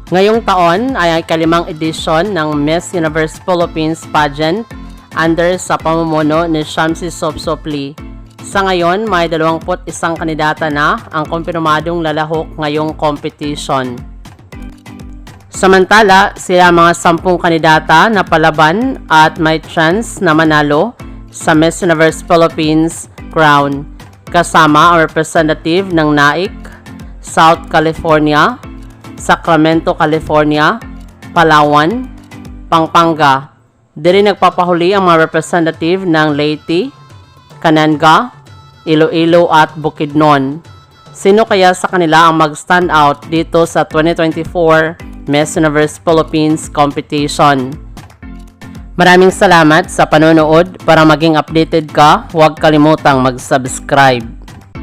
Ngayong taon ay ikalimang edisyon ng Miss Universe Philippines pageant under sa pamumuno ni Shamsi Sopsopli. Sa ngayon, may 21 kandidata na ang kumpirmadong lalahok ngayong competition. Samantala, sila mga 10 kandidata na palaban at may chance na manalo sa Miss Universe Philippines crown, kasama ang representative ng NAIC, South California, Sacramento, California, Palawan, Pampanga. Diri nagpapahuli ang mga representative ng Leyte, Cananga, Iloilo at Bukidnon. Sino kaya sa kanila ang mag-stand out dito sa 2024 Miss Universe Philippines competition? Maraming salamat sa panonood. Para maging updated ka, huwag kalimutang mag-subscribe.